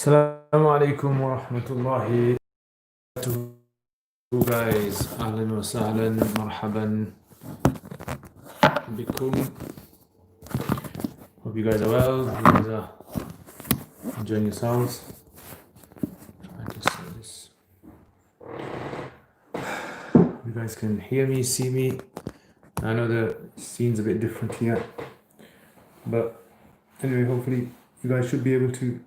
السلام عليكم ورحمة الله وبركاته guys. أهلا وسهلا مرحبا بكم. Hope you guys are well. You guys are enjoying yourselves. Trying to see this. You guys can hear me, see me. I know the scene's a bit different here, but anyway, hopefully you guys should be able to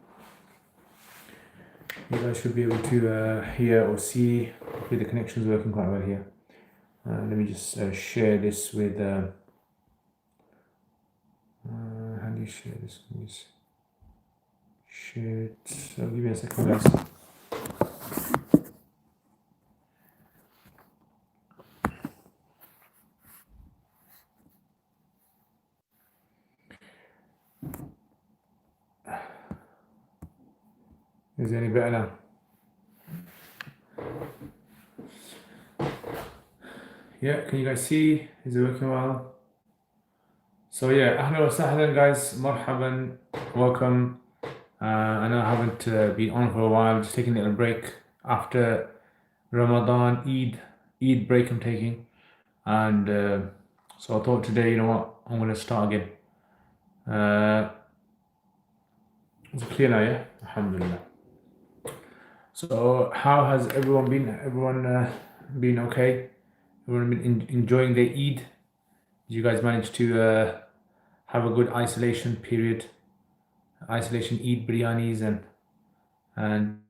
hear or see. Hopefully the connection's working quite well here. Let me just share this with how do you share this? Let me just share it. So give me a second, guys. Is it any better now? Yeah, can you guys see? Is it working well? So yeah, ahlan wa sahlan guys, marhaban, welcome. I know I haven't been on for a while, just taking a little break after Ramadan, Eid break I'm taking. And so I thought today, you know what, I'm going to start again. Is it clear now, yeah? Alhamdulillah. So how has everyone been? Everyone been okay? Everyone been enjoying their Eid? Did you guys manage to have a good isolation period? Isolation Eid biryanis and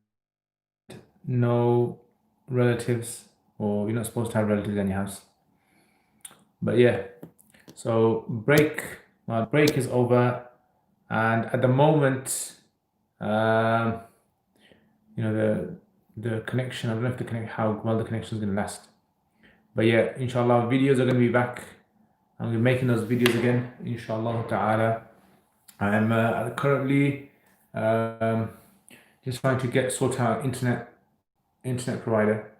no relatives, or you're not supposed to have relatives in your house. But yeah, so my break is over, and at the moment, you know, the connection, I don't know if how well the connection is going to last. But yeah, inshallah, videos are going to be back. I'm going to be making those videos again, inshallah ta'ala. I am currently just trying to sort out internet provider.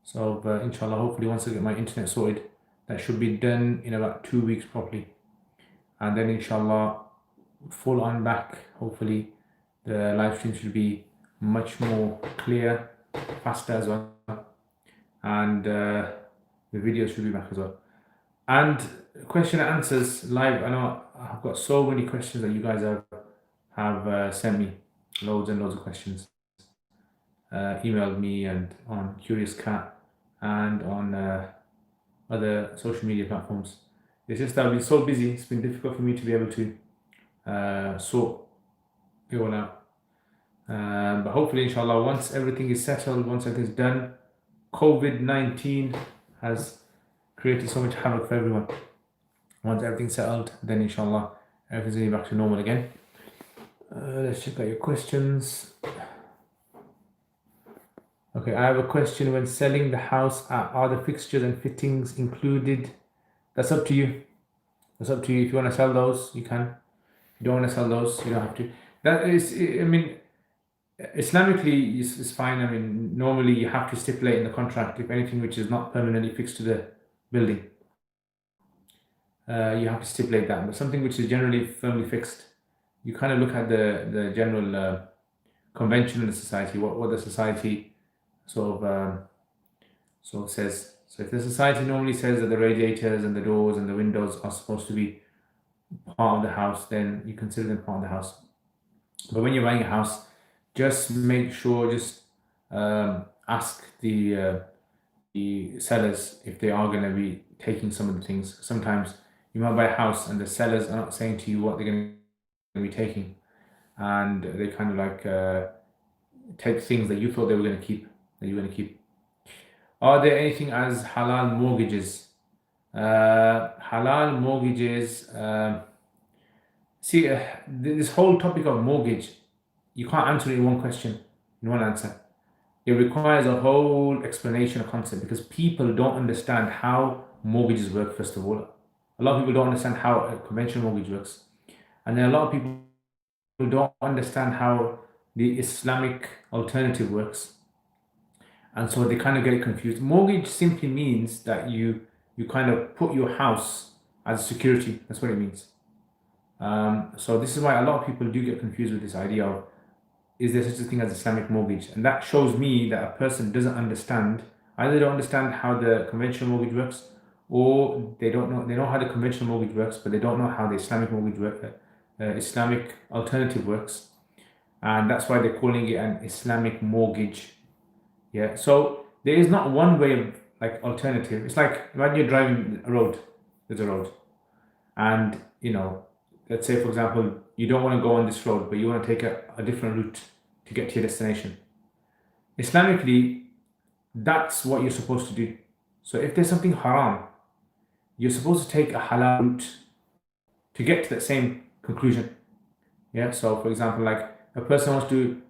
So inshallah, hopefully once I get my internet sorted, that should be done in about 2 weeks properly. And then inshallah, full on back, hopefully the live stream should be much more clear, faster as well. And the videos should be back as well. And question and answers live. I know I've got so many questions that you guys have sent me, loads and loads of questions. Emailed me and on Curious Cat and on other social media platforms. It's just that I've been so busy. It's been difficult for me to be able to sort it all out. But hopefully, inshallah, once everything is settled, once everything's done, COVID-19 has created so much havoc for everyone. Once everything's settled, then inshallah, everything's going to be back to normal again. Let's check out your questions. Okay, I have a question. When selling the house, are the fixtures and fittings included? That's up to you. That's up to you. If you want to sell those, you can. If you don't want to sell those, you don't have to. That is, I mean, Islamically, it's fine. I mean, normally you have to stipulate in the contract if anything which is not permanently fixed to the building. You have to stipulate that. But something which is generally firmly fixed, you kind of look at the general convention in the society, what the society sort of says. So if the society normally says that the radiators and the doors and the windows are supposed to be part of the house, then you consider them part of the house. But when you're buying a house, just make sure, ask the sellers if they are going to be taking some of the things. Sometimes you might buy a house and the sellers are not saying to you what they're going to be taking, and they kind of like take things that you thought they were going to keep, that you're going to keep. Are there anything as halal mortgages? Halal mortgages. See, this whole topic of mortgage, you can't answer it in one question, in one answer. It requires a whole explanation of concept because people don't understand how mortgages work, first of all. A lot of people don't understand how a conventional mortgage works. And then a lot of people don't understand how the Islamic alternative works. And so they kind of get confused. Mortgage simply means that you kind of put your house as security. That's what it means. So this is why a lot of people do get confused with this idea of is there such a thing as Islamic mortgage? And that shows me that a person doesn't understand, either don't understand how the conventional mortgage works, or they know how the conventional mortgage works, but they don't know how the Islamic mortgage Islamic alternative works. And that's why they're calling it an Islamic mortgage. Yeah. So there is not one way of like alternative. It's like when you're driving a road, there's a road. And let's say for example, you don't want to go on this road, but you want to take a different route to get to your destination. Islamically, that's what you're supposed to do. So if there's something haram, you're supposed to take a halal route to get to that same conclusion. Yeah. So for example, like a person wants to,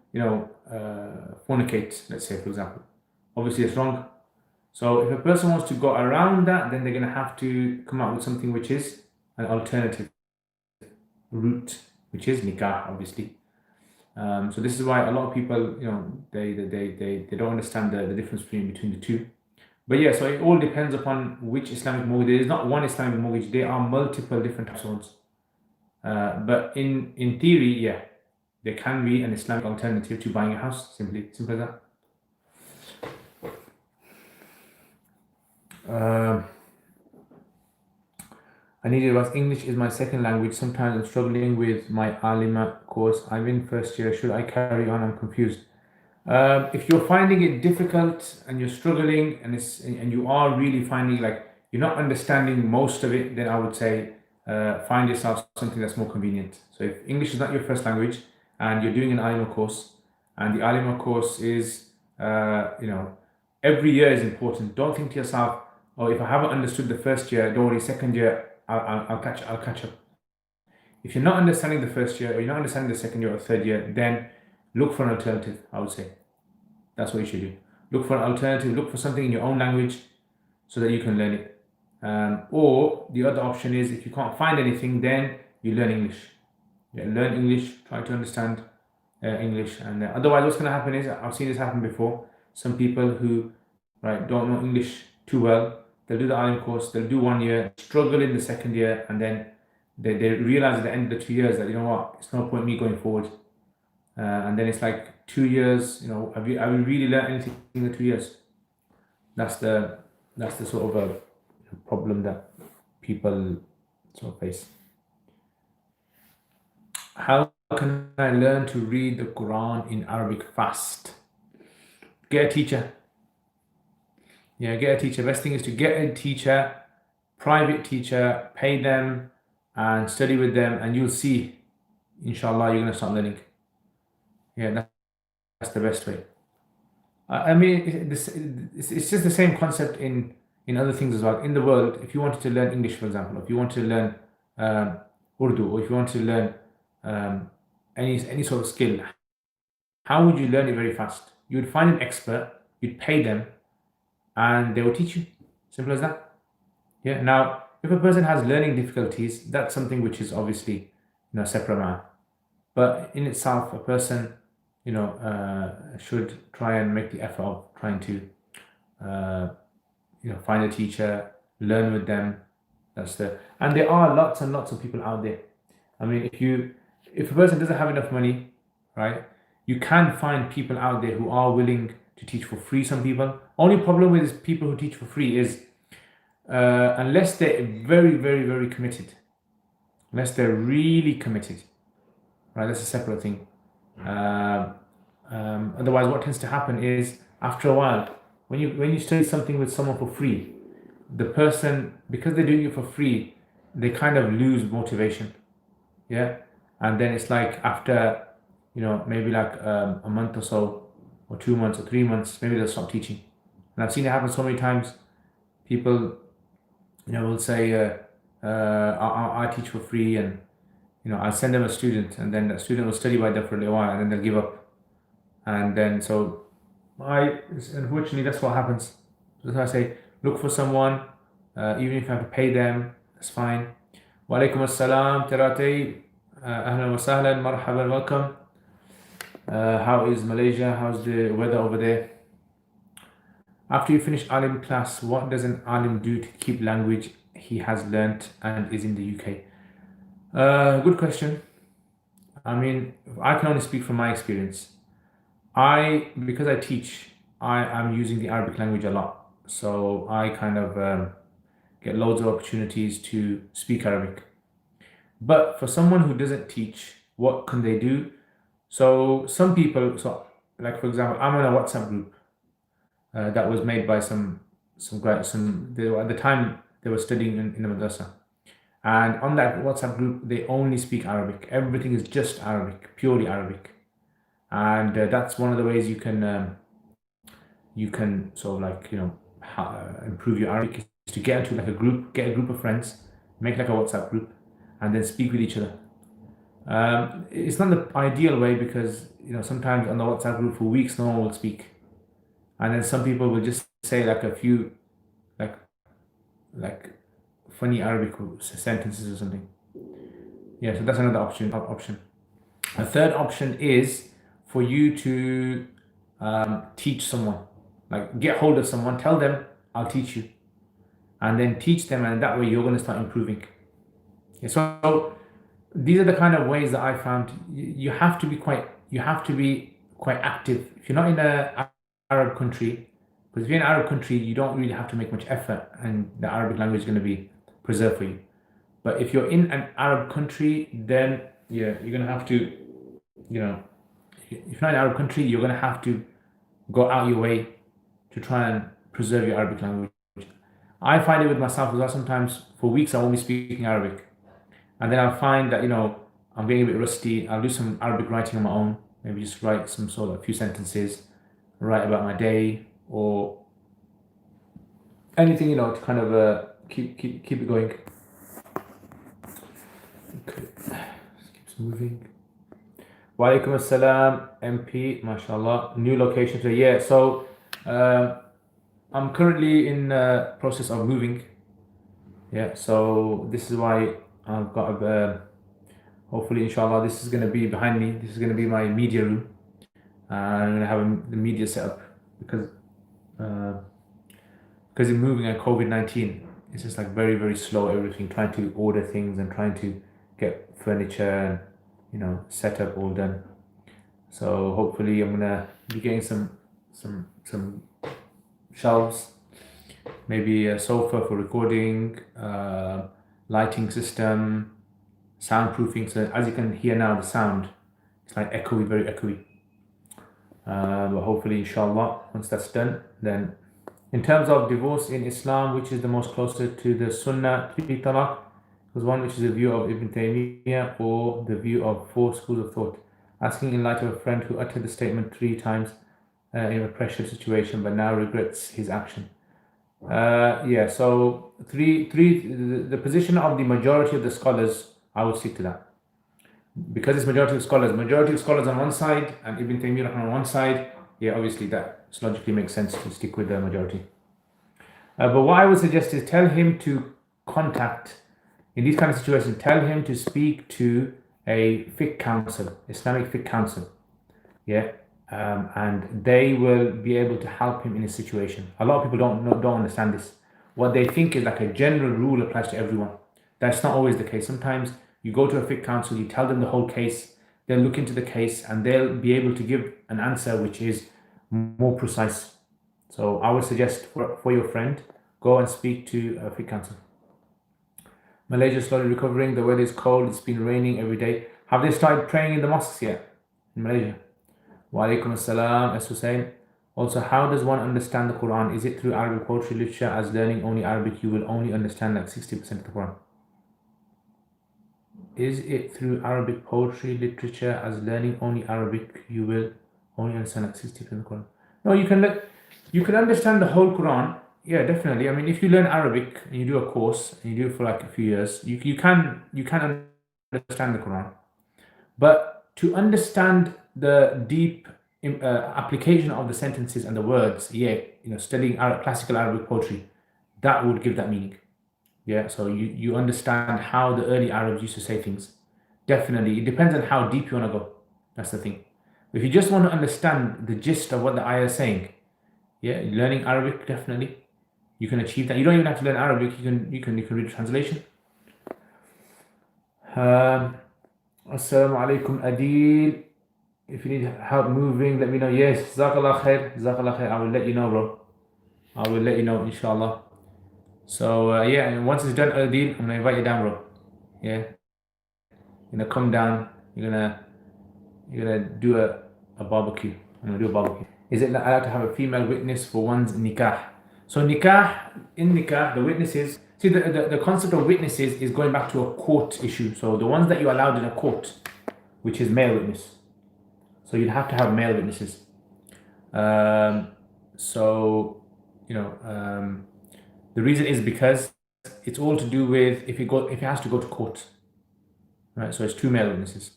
fornicate, let's say for example, obviously it's wrong. So if a person wants to go around that, then they're going to have to come up with something which is an alternative route, which is nikah, obviously. So this is why a lot of people, they don't understand the difference between the two. But yeah, so it all depends upon which Islamic mortgage. There is not one Islamic mortgage. There are multiple different types of ones. But in theory, yeah, there can be an Islamic alternative to buying a house. Simple as that. I need advice. English is my second language. Sometimes I'm struggling with my Alima course. I'm in first year. Should I carry on? I'm confused. If you're finding it difficult and you're struggling and you are really finding like you're not understanding most of it, then I would say find yourself something that's more convenient. So if English is not your first language and you're doing an Alima course, and the Alima course is, every year is important. Don't think to yourself, oh, if I haven't understood the first year, don't worry, second year I'll catch up. If you're not understanding the first year, or you're not understanding the second year or third year, then look for an alternative, I would say. That's what you should do. Look for an alternative, look for something in your own language so that you can learn it. Or the other option is, if you can't find anything, then you learn English. Yeah, learn English, try to understand English. And otherwise, what's going to happen is, I've seen this happen before, some people who don't know English too well, they'll do the Alim course, they'll do 1 year, struggle in the second year, and then they realize at the end of the 2 years that, it's no point me going forward. And then it's like 2 years, have we really learned anything in the 2 years? That's the sort of a problem that people sort of face. How can I learn to read the Quran in Arabic fast? Get a teacher. Yeah, get a teacher. Best thing is to get a teacher, private teacher, pay them and study with them, and you'll see, inshallah, you're going to start learning. Yeah, that's the best way. I mean, it's just the same concept in other things as well. In the world, if you wanted to learn English, for example, if you want to learn Urdu, or if you want to learn any sort of skill, how would you learn it very fast? You would find an expert, you'd pay them, and they will teach you. Simple as that. Yeah. Now, if a person has learning difficulties, that's something which is obviously separate matter. But in itself, a person should try and make the effort of trying to find a teacher, learn with them. And there are lots and lots of people out there. I mean, if a person doesn't have enough money, right, you can find people out there who are willing to teach for free. Some people. Only problem with people who teach for free is unless they're very, very, very committed, unless they're really committed, right? That's a separate thing. Otherwise, what tends to happen is, after a while, when you study something with someone for free, the person, because they're doing it for free, they kind of lose motivation. Yeah. And then it's like after maybe like a month or so, or 2 months or 3 months, maybe they'll stop teaching. And I've seen it happen so many times. People will say I teach for free, and I'll send them a student, and then the student will study by them for a little while, and then they'll give up. And then unfortunately, that's what happens. So that's why I say, look for someone, even if you have to pay them, that's fine. Wa alaikum assalam, Tirati, ahlan wa sahlan, marhaban, welcome. How is Malaysia? How's the weather over there? After you finish Alim class, what does an Alim do to keep language he has learnt and is in the UK? Good question. I mean, I can only speak from my experience. because I teach, I'm using the Arabic language a lot. So I kind of get loads of opportunities to speak Arabic. But for someone who doesn't teach, what can they do? So some people, so like for example, I'm in a WhatsApp group that was made by some guys. At the time they were studying in the madrasa, and on that WhatsApp group they only speak Arabic. Everything is just Arabic, purely Arabic, and that's one of the ways you can sort of like improve your Arabic is to get into like a group, get a group of friends, make like a WhatsApp group, and then speak with each other. It's not the ideal way because sometimes on the WhatsApp group for weeks no one will speak, and then some people will just say like a few like like funny Arabic sentences or something. Yeah, so that's another option. A third option is for you to teach someone, like get hold of someone, tell them I'll teach you, and then teach them, and that way you're going to start improving. Yeah, so these are the kind of ways that I found you have to be quite active. If you're not in an Arab country, because if you're in an Arab country, you don't really have to make much effort, and the Arabic language is going to be preserved for you. But if you're in an Arab country, then yeah, you're going to have to, if you're not in an Arab country, you're going to have to go out your way to try and preserve your Arabic language. I find it with myself as well. Sometimes for weeks I won't be speaking Arabic, and then I'll find that I'm getting a bit rusty. I'll do some Arabic writing on my own, maybe just write some sort of a few sentences, write about my day or anything to kind of keep it going. Okay, let's keep moving. Wa alaikum assalam, MP, mashallah. New location today. Yeah, so I'm currently in the process of moving. Yeah, so this is why I've got hopefully inshallah this is going to be behind me. This is going to be my media room. I'm going to have the media set up because in moving and COVID-19, it's just like very, very slow, everything, trying to order things and trying to get furniture and set up all done. So hopefully I'm gonna be getting some shelves, maybe a sofa for recording, lighting system, soundproofing. So as you can hear now, the sound it's like echoey, very echoey. But hopefully inshallah once that's done, then in terms of divorce in Islam, which is the most closer to the Sunnah, 3 talaq, was one which is the view of Ibn Taymiyyah or the view of 4 schools of thought. Asking in light of a friend who uttered the statement 3 times in a pressure situation but now regrets his action. Yeah, so the position of the majority of the scholars, I would stick to that. Because it's majority of scholars on one side and Ibn Taymiyyah on one side, yeah, obviously that logically makes sense to stick with the majority. But what I would suggest is tell him to contact, in these kind of situations, tell him to speak to a fiqh council, Islamic fiqh council. Yeah, and they will be able to help him in his situation. A lot of people don't understand this. What they think is like a general rule applies to everyone. That's not always the case. Sometimes you go to a fiqh council, you tell them the whole case, they'll look into the case and they'll be able to give an answer which is more precise. So I would suggest for your friend, go and speak to a fiqh council. Malaysia is slowly recovering. The weather is cold. It's been raining every day. Have they started praying in the mosques yet in Malaysia? Wa alaikum assalam, S. Hussein. Also, how does one understand the Quran? Is it through Arabic poetry literature? As learning only Arabic, you will only understand like 60% of the Quran. Is it through Arabic poetry literature? As learning only Arabic, you will only understand like 60% of the Quran. No, you can understand the whole Quran. Yeah, definitely. I mean, if you learn Arabic and you do a course and you do it for like a few years, you can understand the Quran. But to understand the deep application of the sentences and the words, yeah, studying classical Arabic poetry, that would give that meaning. Yeah, so you understand how the early Arabs used to say things. Definitely, it depends on how deep you want to go. That's the thing. If you just want to understand the gist of what the ayah is saying, yeah, learning Arabic, definitely you can achieve that. You don't even have to learn Arabic. You can read the translation. Assalamu alaikum, Adil. if you need help moving, let me know. Yes, Jazakallah khair, Jazakallah khair. I will let you know, bro. I will let you know, inshallah. So yeah, and once it's done, Adil, I'm gonna invite you down, bro. Yeah, you're gonna come down. You're gonna do a barbecue. I'm gonna do a barbecue. Is it allowed to have a female witness for one's nikah? So in nikah, the witnesses. See, the concept of witnesses is going back to a court issue. So the ones that you allowed in a court, which is male witness. So you'd have to have male witnesses. So the reason is because it's all to do with if it has to go to court, right? So it's 2 male witnesses.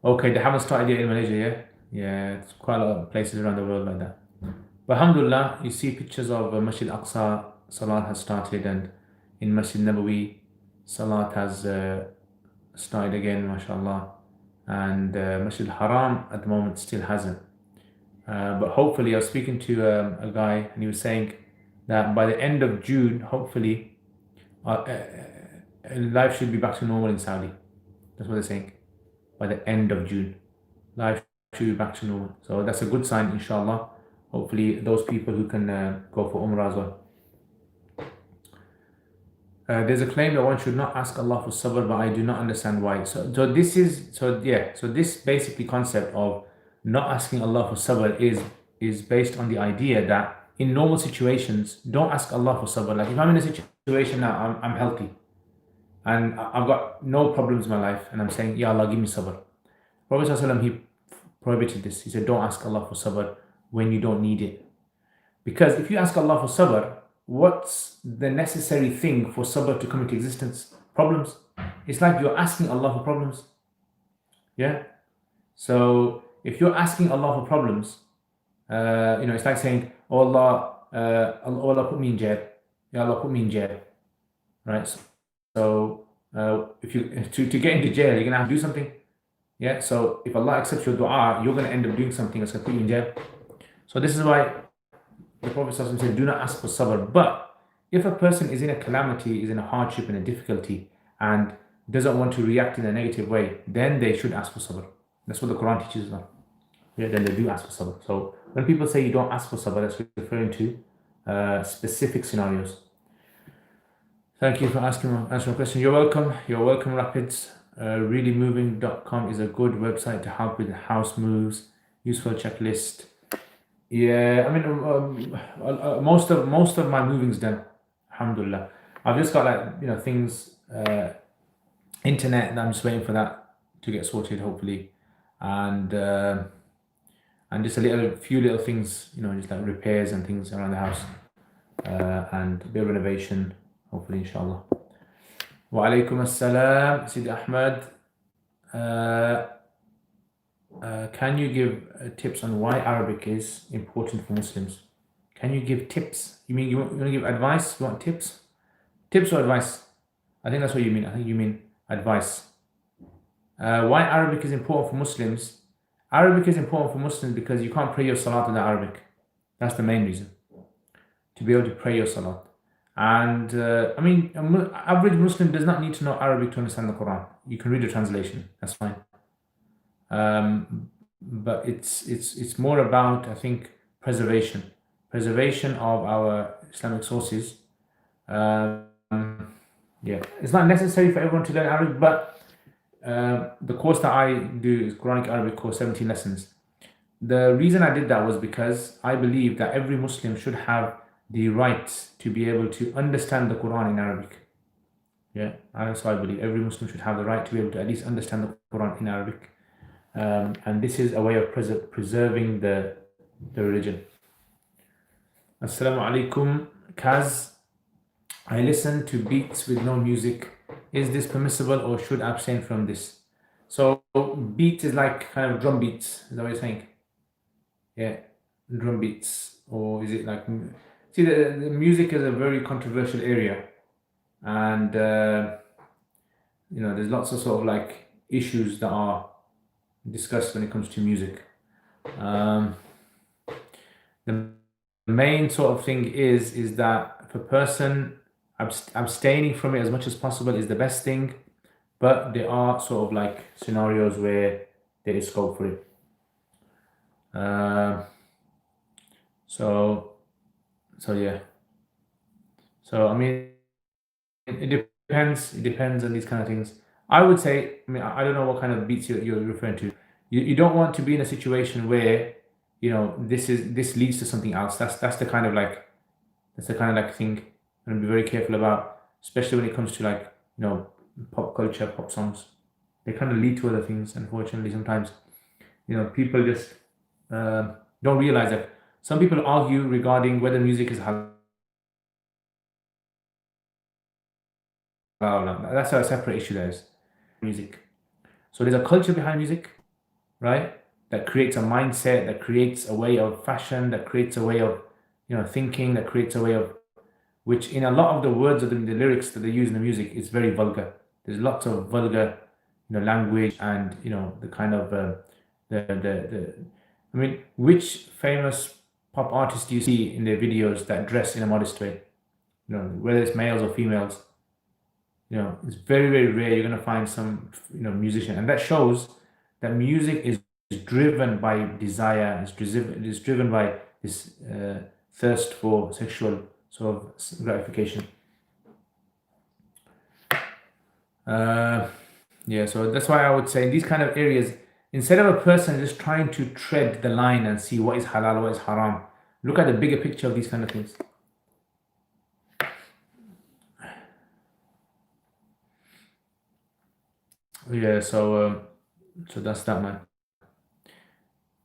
Okay, they haven't started yet in Malaysia, yeah? Yeah, it's quite a lot of places around the world like that. But alhamdulillah, you see pictures of Masjid Aqsa, Salat has started, and in Masjid Nabawi, Salat has started again, mashallah. And Masjid Haram at the moment still hasn't. But hopefully, I was speaking to a guy, and he was saying that by the end of June, hopefully, life should be back to normal in Saudi. That's what they're saying. By the end of June, life should be back to normal. So that's a good sign, inshallah. Hopefully, those people who can go for Umrah as well. There's a claim that one should not ask Allah for sabr, but I do not understand why. So this basically concept of not asking Allah for sabr is based on the idea that in normal situations, don't ask Allah for sabr. Like if I'm in a situation now, I'm healthy, and I've got no problems in my life, and I'm saying, Ya Allah, give me sabr. Prophet ﷺ, he prohibited this. He said, don't ask Allah for sabr when you don't need it. Because if you ask Allah for sabr, what's the necessary thing for sabr to come into existence? Problems. It's like you're asking Allah for problems. Yeah? So if you're asking Allah for problems, it's like saying, oh Allah, put me in jail. Ya Allah, put me in jail. Right? So if you to get into jail, you're gonna have to do something. Yeah. So if Allah accepts your dua, you're gonna end up doing something that's gonna put you in jail. So this is why the Prophet ﷺ said, do not ask for sabr. But if a person is in a calamity, is in a hardship, in a difficulty, and doesn't want to react in a negative way, then they should ask for sabr. That's what the Quran teaches us. Yeah, then they do ask for sabr. So when people say you don't ask for sabr, that's referring to specific scenarios. Thank you for answering my question. You're welcome. You're welcome, Rapids. Reallymoving.com is a good website to help with house moves. Useful checklist. Yeah, I mean, most of my moving's done. Alhamdulillah. I've just got things, internet, and I'm just waiting for that to get sorted, hopefully, and just a few little things, just like repairs and things around the house, and a bit of renovation, hopefully, inshallah. Wa alaikum assalam, Sidi Ahmed. Can you give tips on why Arabic is important for Muslims? Can you give tips? You mean you want to give advice? You want tips? Tips or advice? I think that's what you mean. I think you mean advice. Why Arabic is important for Muslims? Arabic is important for Muslims because you can't pray your salat in Arabic. That's the main reason. To be able to pray your salat. And an average Muslim does not need to know Arabic to understand the Quran. You can read a translation. That's fine. But it's more about, I think, preservation of our Islamic sources. It's not necessary for everyone to learn Arabic, but the course that I do is Quranic Arabic course, 17 lessons. The reason I did that was because I believe that every Muslim should have the right to be able to understand the Quran in Arabic. Yeah, so I believe every Muslim should have the right to be able to at least understand the Quran in Arabic. And this is a way of preserving the religion. Assalamu alaikum, Kaz. I listen to beats with no music. Is this permissible or should I abstain from this? So beat is like kind of drum beats. Is that what you're saying? Yeah, drum beats. Or is it like... See, the music is a very controversial area. And, there's lots of sort of like issues that are discussed when it comes to music. The main sort of thing is that if a person abstaining from it as much as possible is the best thing, but there are sort of like scenarios where there is scope for it. So yeah. So I mean, it depends. It depends on these kind of things. I would say. I mean, I don't know what kind of beats you're referring to. You don't want to be in a situation where this leads to something else. That's the kind of like thing I'm gonna be very careful about, especially when it comes to like pop culture, pop songs. They kind of lead to other things. Unfortunately, sometimes people just don't realize that. Some people argue regarding whether music is halal or not. That's a separate issue. There is music. So there's a culture behind music, right? That creates a mindset, that creates a way of fashion, that creates a way of thinking, that creates a way of which in a lot of the words of the lyrics that they use in the music is very vulgar. There's lots of vulgar, language and the kind of the. I mean, which famous pop artists do you see in their videos that dress in a modest way? Whether it's males or females. It's very very rare you're gonna find some musician, and that shows that music is driven by desire. It's driven by this thirst for sexual sort of gratification. Yeah, so that's why I would say in these kind of areas, instead of a person just trying to tread the line and see what is halal, what is haram, look at the bigger picture of these kind of things. Yeah, so that's that, man.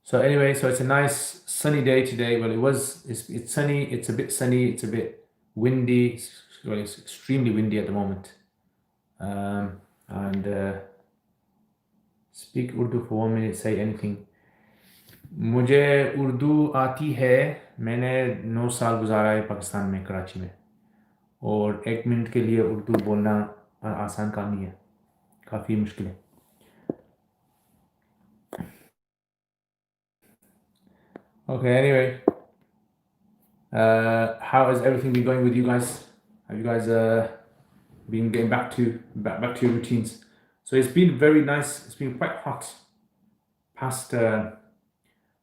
So anyway, so it's a nice sunny day today. Well, it's sunny. It's a bit sunny. It's a bit windy. It's extremely windy at the moment. And speak Urdu for 1 minute. Say anything. मुझे उर्दू आती है. मैंने 9 साल गुजारा है पाकिस्तान में, कराची में. और 1 मिनट के लिए उर्दू बोलना आसान काम नहीं है, काफ़ी मुश्किल है. Okay, anyway, how has everything been going with you guys? Have you guys been getting back to your routines? So it's been very nice. It's been quite hot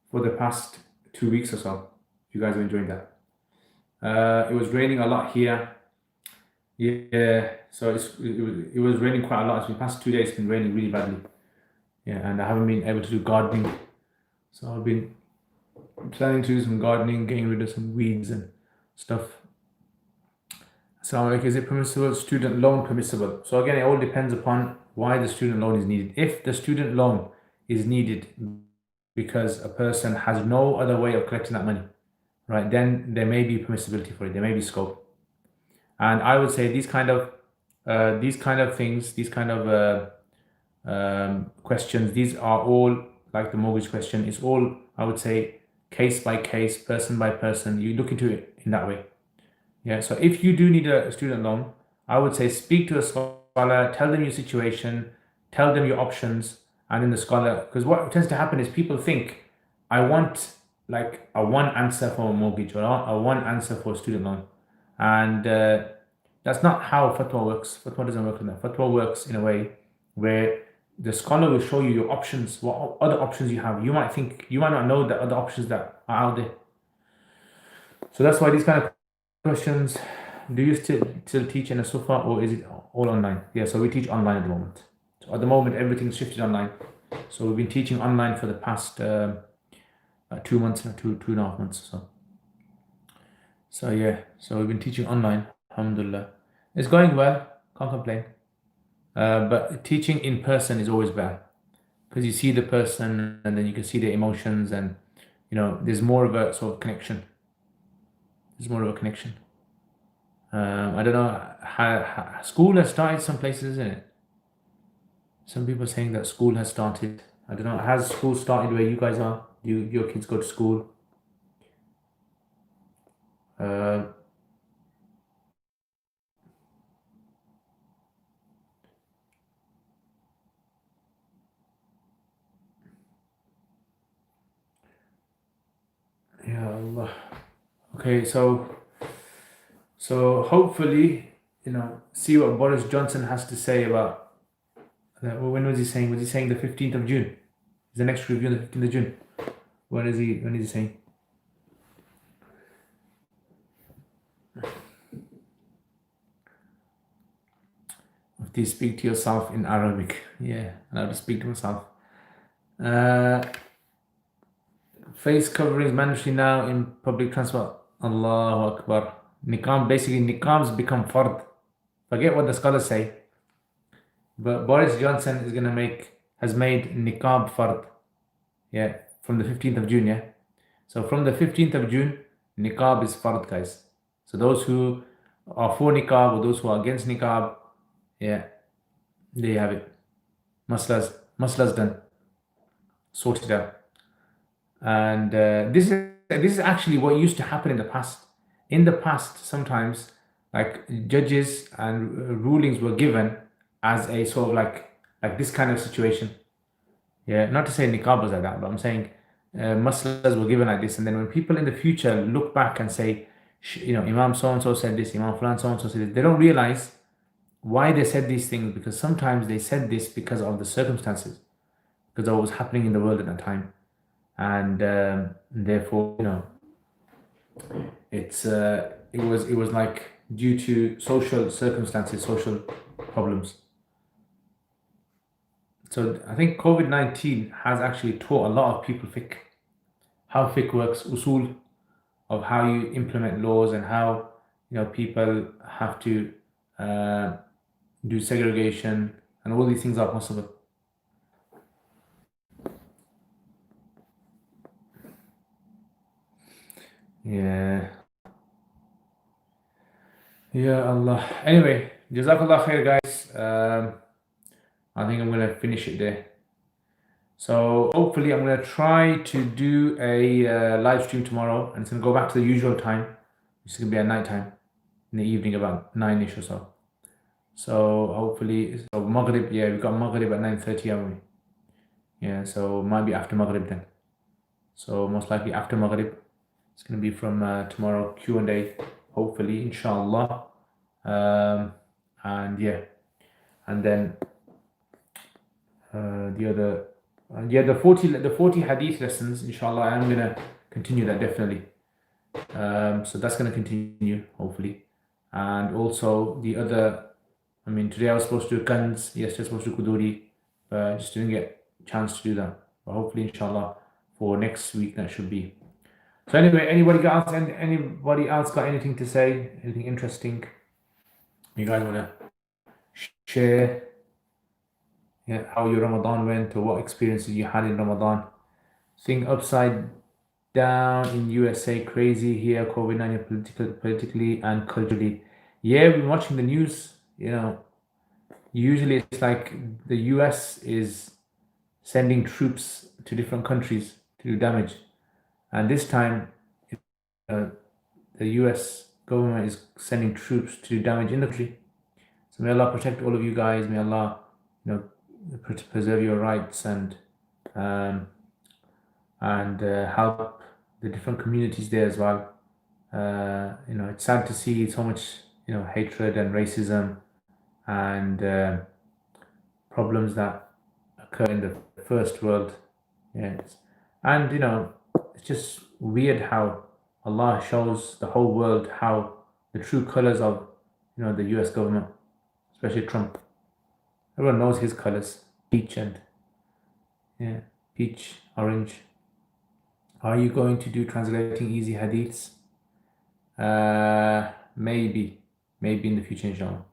for the past 2 weeks or so. If you guys are enjoying that. It was raining a lot here. Yeah, so it was raining quite a lot. The past 2 days it's been raining really badly. Yeah, and I haven't been able to do gardening. So I've been planning to do some gardening, getting rid of some weeds and stuff. So like, is it permissible? Student loan permissible? So again, it all depends upon why the student loan is needed. If the student loan is needed because a person has no other way of collecting that money, right, then there may be permissibility for it. There may be scope. And I would say these kind of things, these kind of questions, these are all like the mortgage question. It's all, I would say, case by case, person by person. You look into it in that way. Yeah. So if you do need a student loan, I would say speak to a scholar, tell them your situation, tell them your options, and then the scholar. Because what tends to happen is people think, I want like a one answer for a mortgage or a one answer for a student loan, and that's not how fatwa works. Fatwa doesn't work like that. Fatwa works in a way where the scholar will show you your options, what other options you have. You might not know the other options that are out there. So that's why these kind of questions. Do you still teach in a sufa, or is it all online? Yeah, so we teach online at the moment. So at the moment everything's shifted online. So we've been teaching online for the past 2 months, 2.5 months or so. So yeah, so we've been teaching online. Alhamdulillah, it's going well. Can't complain. But teaching in person is always better because you see the person and then you can see their emotions, and there's more of a sort of connection. There's more of a connection. I don't know how school has started some places, isn't it? Some people are saying that school has started. I don't know. Has school started where you guys are? Your kids go to school? Yeah, Allah. Okay, so hopefully, see what Boris Johnson has to say about. When was he saying? Was he saying the 15th of June? Is the next review on the 15th of June? When is he saying? To speak to yourself in Arabic. Yeah, I have to speak to myself. Face covering is mandatory now in public transport. Allahu Akbar. Basically, niqabs become fard. Forget what the scholars say. But Boris Johnson has made niqab fard. Yeah, from the 15th of June, yeah. So from the 15th of June, niqab is fard, guys. So those who are for niqab or those who are against niqab, yeah, there you have it. Masla's done. Sorted out. And this is actually what used to happen in the past. In the past, sometimes like judges and rulings were given as a sort of like this kind of situation. Yeah, not to say niqab was like that, but I'm saying maslas were given like this, and then when people in the future look back and say, Imam so and so said this, Imam Fulan so and so said this, they don't realize why they said these things, because sometimes they said this because of the circumstances, because of what was happening in the world at that time, and therefore, it was like due to social circumstances, social problems. So I think COVID-19 has actually taught a lot of people fiqh, how fiqh works, usul of how you implement laws, and how people have to do segregation, and all these things are possible. Yeah. Yeah, Allah. Anyway, Jazakallah khair, guys. I think I'm gonna finish it there. So hopefully I'm gonna try to do a live stream tomorrow, and it's gonna go back to the usual time. It's gonna be at night time, in the evening, about 9ish or so. So hopefully, Maghrib. Yeah, we've got Maghrib at 9:30, haven't we? Yeah, so might be after Maghrib then. So most likely after Maghrib. It's gonna be from tomorrow Q&A. Hopefully, inshallah. And yeah, and then the 40 hadith lessons, inshallah, I am gonna continue that definitely. So that's gonna continue hopefully, and also the other. I mean, today I was supposed to do guns. Yesterday I was supposed to do kuduri, but I just didn't get a chance to do that. But hopefully, inshallah, for next week that should be. So anyway, anybody else got anything to say? Anything interesting you guys wanna share? Yeah, how your Ramadan went, or what experiences you had in Ramadan? Thing upside down in USA, crazy here, COVID-19 politically and culturally. Yeah, we've been watching the news. Usually it's like the US is sending troops to different countries to do damage, and this time the US government is sending troops to do damage in the country. So may Allah protect all of you guys. May Allah, preserve your rights, and help the different communities there as well. It's sad to see so much hatred and racism and problems that occur in the first world. Yes, and it's just weird how Allah shows the whole world how the true colors of the US government, especially Trump. Everyone knows his colors: peach and peach, orange. Are you going to do translating easy hadiths? Maybe in the future, inshallah.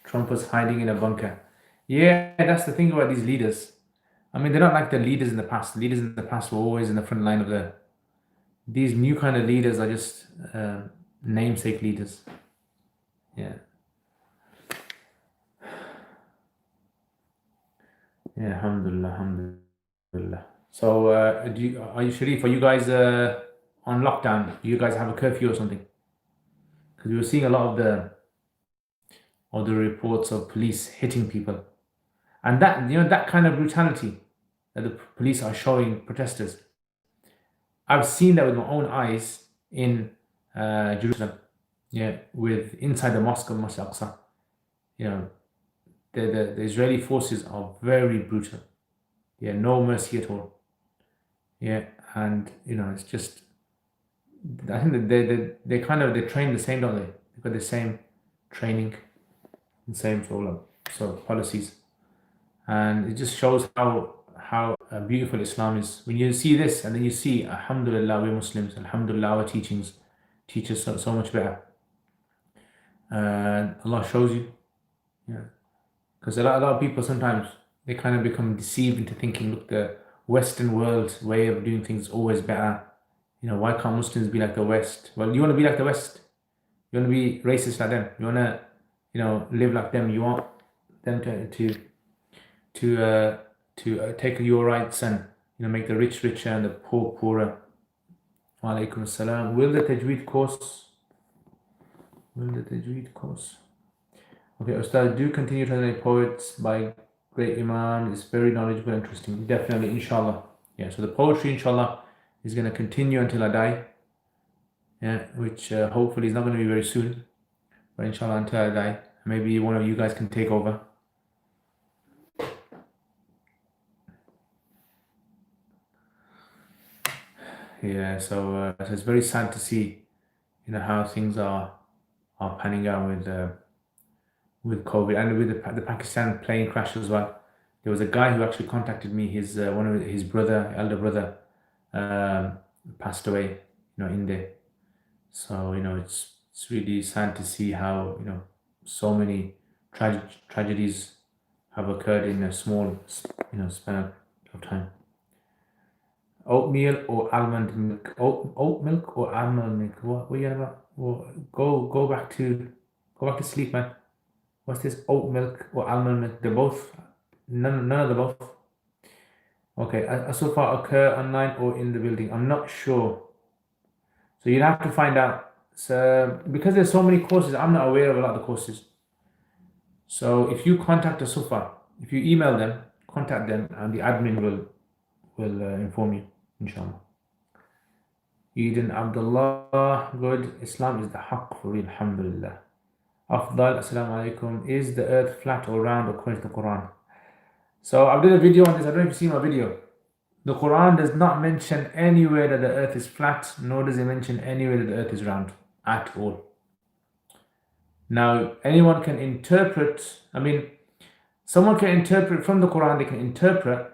Trump was hiding in a bunker. Yeah, that's the thing about these leaders. I mean, they're not like the leaders in the past. The leaders in the past were always in the front line of these new kind of leaders are just namesake leaders. Yeah. Yeah, alhamdulillah. So, are you Sharif? Are you guys on lockdown? Do you guys have a curfew or something? Because we were seeing a lot of the reports of police hitting people, and that kind of brutality that the police are showing protesters. I've seen that with my own eyes in Jerusalem. Yeah, with inside the mosque of Masjid Aqsa. The Israeli forces are very brutal. Yeah, no mercy at all. Yeah, and it's just, I think that they train the same, don't they? They've got the same training and same sort of policies, and it just shows how beautiful Islam is. When you see this, and then you see, Alhamdulillah, we're Muslims. Alhamdulillah, our teachings teach us so much better, and Allah shows you. Yeah, because a lot of people sometimes they kind of become deceived into thinking, look, the Western world's way of doing things is always better. Why can't Muslims be like the West? Well, you want to be like the West. You want to be racist like them. You want to, live like them. You want them to take your rights and make the rich richer and the poor poorer. Wa alaikum assalam. Will the Tajweed course? Okay, Ustad, do continue translating poets by great Imam. It's very knowledgeable and interesting. Definitely, inshallah. Yeah, so the poetry, inshallah, is going to continue until I die. Yeah, which hopefully is not going to be very soon. But inshallah, until I die. Maybe one of you guys can take over. Yeah, so it's very sad to see, how things are panning out with COVID and with the Pakistan plane crash as well. There was a guy who actually contacted me. His his elder brother, passed away, in there. So it's really sad to see how so many tragedies have occurred in a small span of time. Oatmeal or almond milk? Oat milk or almond milk? What are you on about? Go back to sleep, man. What's this oat milk or almond milk? They're both none of the both. Okay, so far occur online or in the building? I'm not sure. So you'd have to find out. So because there's so many courses, I'm not aware of a lot of the courses. So if you contact the Sufa, if you email them, contact them, and the admin will inform you, inshallah. Eden Abdullah, good. Islam is the haqq for real, alhamdulillah. Afdal, assalamu alaikum. Is the earth flat or round according to the Quran? So I've done a video on this. I don't know if you've seen my video. The Quran does not mention anywhere that the earth is flat, nor does it mention anywhere that the earth is round at all. Now, anyone can interpret, someone can interpret from the Quran, they can interpret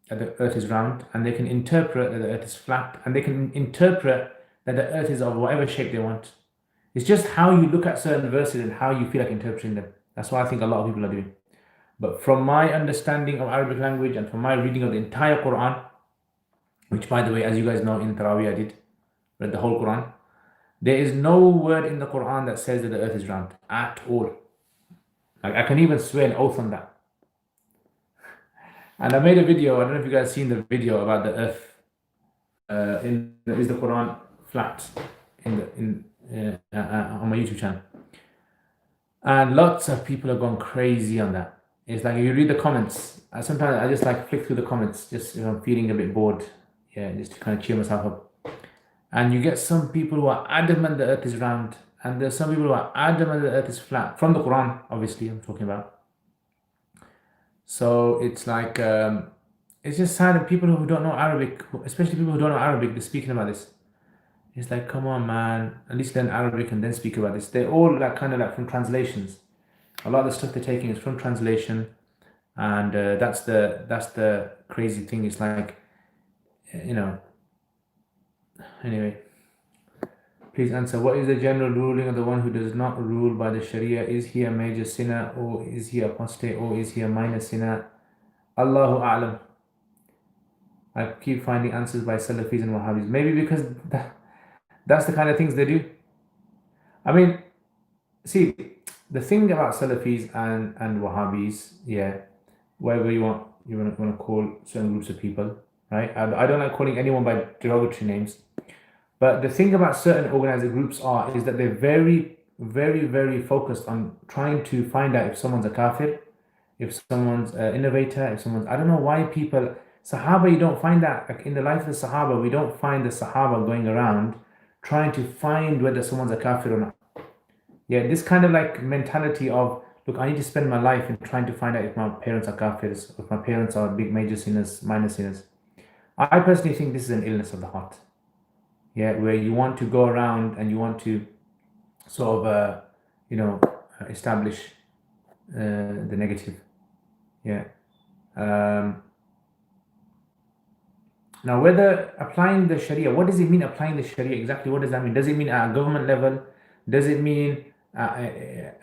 that the earth is round, and they can interpret that the earth is flat, and they can interpret that the earth is of whatever shape they want. It's just how you look at certain verses and how you feel like interpreting them. That's what I think a lot of people are doing. But from my understanding of Arabic language and from my reading of the entire Quran, which by the way, as you guys know, in Taraweeh I read the whole Quran, there is no word in the Quran that says that the earth is round at all. Like, I can even swear an oath on that. And I made a video, I don't know if you guys seen the video about the earth. Is the Quran flat on my YouTube channel? And lots of people have gone crazy on that. It's like you read the comments. Sometimes I just like flick through the comments, just if I'm feeling a bit bored. Yeah, just to kind of cheer myself up. And you get some people who are adamant the earth is round, and there's some people who are adamant the earth is flat. From the Quran, obviously, I'm talking about. So it's like, it's just sad that people who don't know Arabic, especially people who don't know Arabic, they're speaking about this. It's like, come on, man, at least learn Arabic and then speak about this. They're all like kind of like from translations. A lot of the stuff they're taking is from translation, and that's the crazy thing. It's like, Anyway, please answer. What is the general ruling of the one who does not rule by the Sharia? Is he a major sinner, or is he apostate, or is he a minor sinner? Allahu A'lam. I keep finding answers by Salafis and Wahhabis. Maybe because that's the kind of things they do. See, the thing about Salafis and Wahhabis, whatever you want to call certain groups of people, right? I don't like calling anyone by derogatory names. But the thing about certain organized groups is that they're very, very, very focused on trying to find out if someone's a kafir, if someone's an innovator, if someone's... I don't know why people... Sahaba, you don't find that. Like in the life of the Sahaba, we don't find the Sahaba going around trying to find whether someone's a kafir or not. Yeah, this kind of like mentality of, look, I need to spend my life in trying to find out if my parents are kafirs, if my parents are big major sinners, minor sinners. I personally think this is an illness of the heart. Yeah, where you want to go around and you want to sort of, establish the negative. Yeah. Now, whether applying the Sharia, what does it mean applying the Sharia exactly? What does that mean? Does it mean at a government level? Does it mean a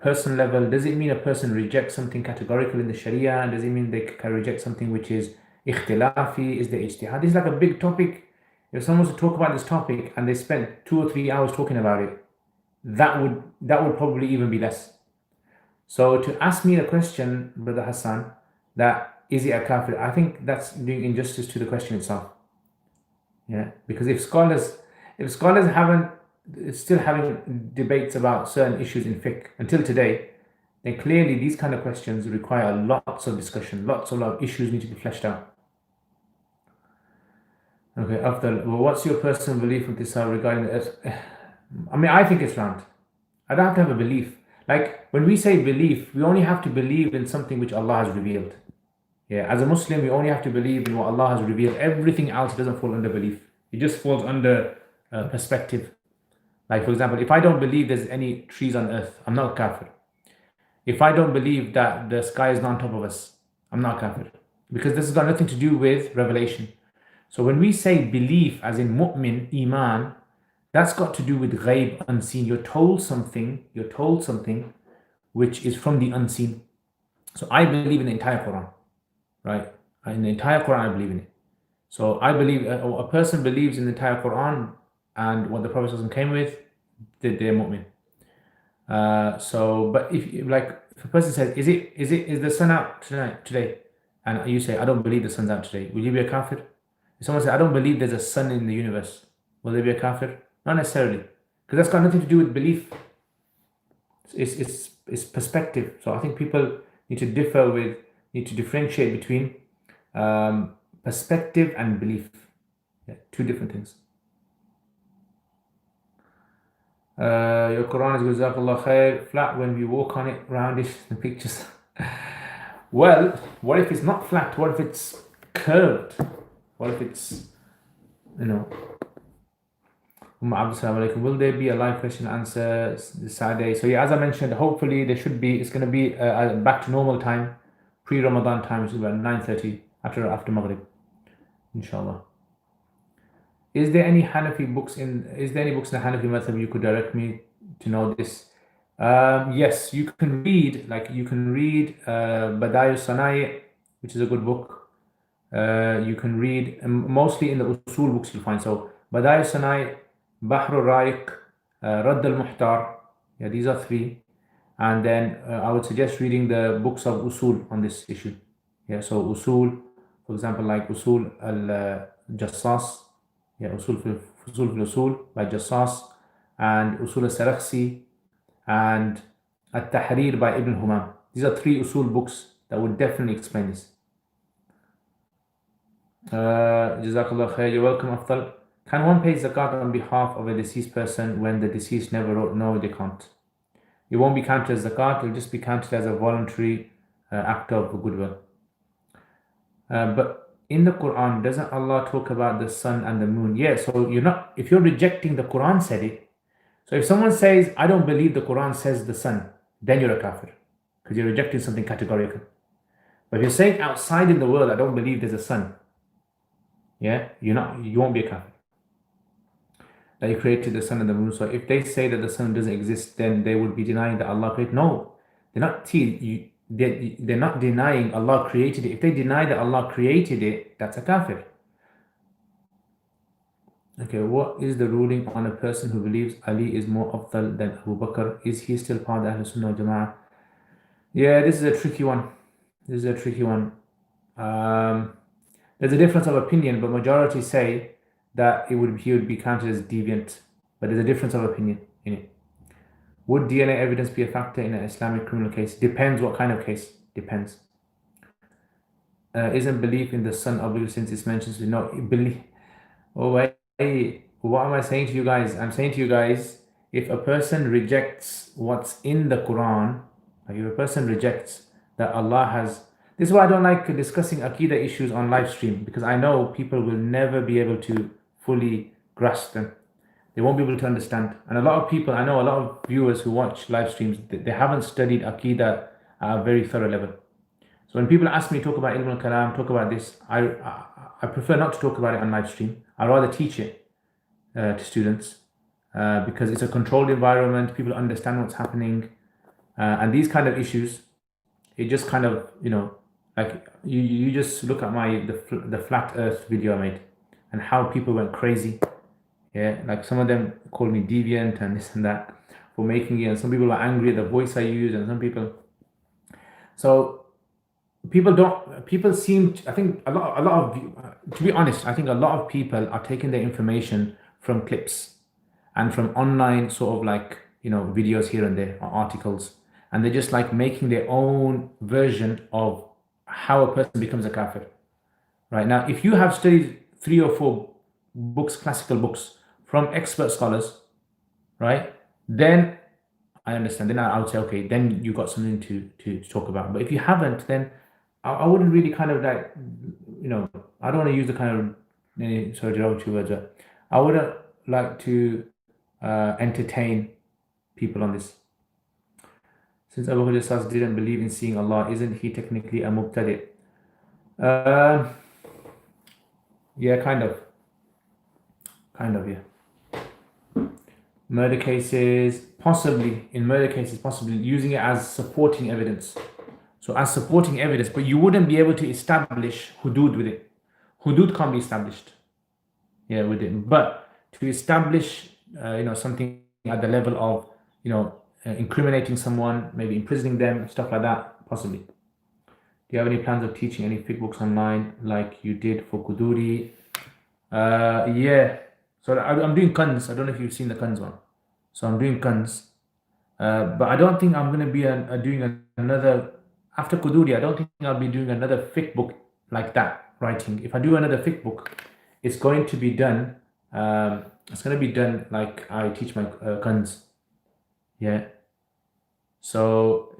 person level? Does it mean a person rejects something categorical in the Sharia? Does it mean they can reject something which is ikhtilafi? Is the ijtihad? This is like a big topic. If someone was to talk about this topic and they spent 2 or 3 hours talking about it, that would probably even be less. So to ask me the question, Brother Hassan, that is it a kafir? I think that's doing injustice to the question itself. Yeah, because if scholars haven't still having debates about certain issues in fiqh until today, then clearly these kind of questions require lots of discussion, lots of issues need to be fleshed out. Okay, Afdal, well, what's your personal belief with this regarding the earth? I mean, I think it's round. I don't have to have a belief. Like when we say belief, we only have to believe in something which Allah has revealed. Yeah, as a Muslim, we only have to believe in what Allah has revealed. Everything else doesn't fall under belief. It just falls under perspective. Like for example, if I don't believe there's any trees on earth, I'm not a kafir. If I don't believe that the sky is not on top of us, I'm not a kafir. Because this has got nothing to do with revelation. So when we say belief as in mu'min, iman, that's got to do with ghaib, unseen. You're told something which is from the unseen. So I believe in the entire Quran, right? In the entire Quran, I believe in it. So I believe, a person believes in the entire Quran and what the Prophet ﷺ came with, they're mu'min. But if a person says, is the sun out today? And you say, I don't believe the sun's out today. Will you be a kafir? If someone says, I don't believe there's a sun in the universe, will they be a kafir? Not necessarily, because that's got nothing to do with belief. It's perspective. So I think people need to differentiate between perspective and belief. Yeah, two different things. Your Quran is Jazakallah khair, flat when we walk on it, roundish, the pictures. Well, what if it's not flat? What if it's curved? What if it's, will there be a live question and answer this Saturday? So yeah, as I mentioned, hopefully there should be. It's going to be back to normal time, pre-Ramadan time, which is about 9:30 after Maghrib, inshallah. Is there any books in the Hanafi madhab you could direct me to know this? Yes, you can read Badayu Sanai, which is a good book. You can read mostly in the usul books you'll find. So Badayu Sanai, Bahr al-Ra'iq, Radd al-Muhtar. Yeah, these are 3. And then I would suggest reading the books of usul on this issue. Yeah, so usul, for example, like Usul al-Jassas. Yeah, Usul fil-Usul by Jassas, and Usul al-Sarakhsi, and At-Tahrir by Ibn Humam. These are 3 usul books that would definitely explain this. Jazakallah khair, you're welcome, Afdal. Can one pay zakat on behalf of a deceased person when the deceased never wrote? No, they can't. It won't be counted as zakat, it will just be counted as a voluntary act of goodwill. But in the Quran, doesn't Allah talk about the sun and the moon? Yeah, so if you're rejecting the Quran said it. So if someone says, I don't believe the Quran says the sun, then you're a kafir, because you're rejecting something categorical. But if you're saying outside in the world, I don't believe there's a sun, yeah, you won't be a kafir. That you created the sun and the moon. So if they say that the sun doesn't exist, then they would be denying that Allah created. No, they're not denying Allah created it. If they deny that Allah created it, that's a kafir. Okay, what is the ruling on a person who believes Ali is more afdal than Abu Bakr? Is he still part of Ahlul Sunnah wal Jama'ah? Yeah, this is a tricky one. There's a difference of opinion, but majority say that he would be counted as deviant. But there's a difference of opinion in it. Would DNA evidence be a factor in an Islamic criminal case? Depends what kind of case. Depends. Isn't belief in the sun obligatory since it mentions no belief? Oh wait, what am I saying to you guys? I'm saying to you guys, if a person rejects what's in the Quran, like if a person rejects that Allah has, this is why I don't like discussing Aqidah issues on live stream, because I know people will never be able to fully grasp them. They won't be able to understand. And a lot of people, I know a lot of viewers who watch live streams, they haven't studied Aqidah at a very thorough level. So when people ask me to talk about Ilm al-Kalam, talk about this, I prefer not to talk about it on live stream. I'd rather teach it to students because it's a controlled environment, people understand what's happening. And these kind of issues, it just kind of, like you just look at the flat earth video I made and how people went crazy. Yeah, like some of them called me deviant and this and that for making it, and some people were angry at the voice I used, and some people. So people seem, I think a lot of, to be honest, I think a lot of people are taking their information from clips and from online sort of like, videos here and there or articles, and they're just like making their own version of how a person becomes a kafir. Right now, if you have studied 3 or 4 books, classical books from expert scholars, right, then I understand. Then I would say, okay, then you got something to talk about. But if you haven't, then I wouldn't really kind of like, I don't want to use the kind of, sorry, derogatory words, but I wouldn't like to entertain people on this. Since Abu Hurairah didn't believe in seeing Allah, isn't he technically a mubtadi'? Yeah, kind of, yeah. Murder cases, possibly using it as supporting evidence. So as supporting evidence, but you wouldn't be able to establish hudud with it. Hudud can't be established, yeah, with it. But to establish, something at the level of, incriminating someone, maybe imprisoning them, stuff like that, possibly. Do you have any plans of teaching any fiqh books online like you did for Quduri? Yeah. So I'm doing Kanz. I don't know if you've seen the Kanz one. So I'm doing Kanz. But I don't think I'm going to be doing another, after Quduri, I don't think I'll be doing another fiqh book like that, writing. If I do another fiqh book, it's going to be done, like I teach my Kanz. Yeah. So,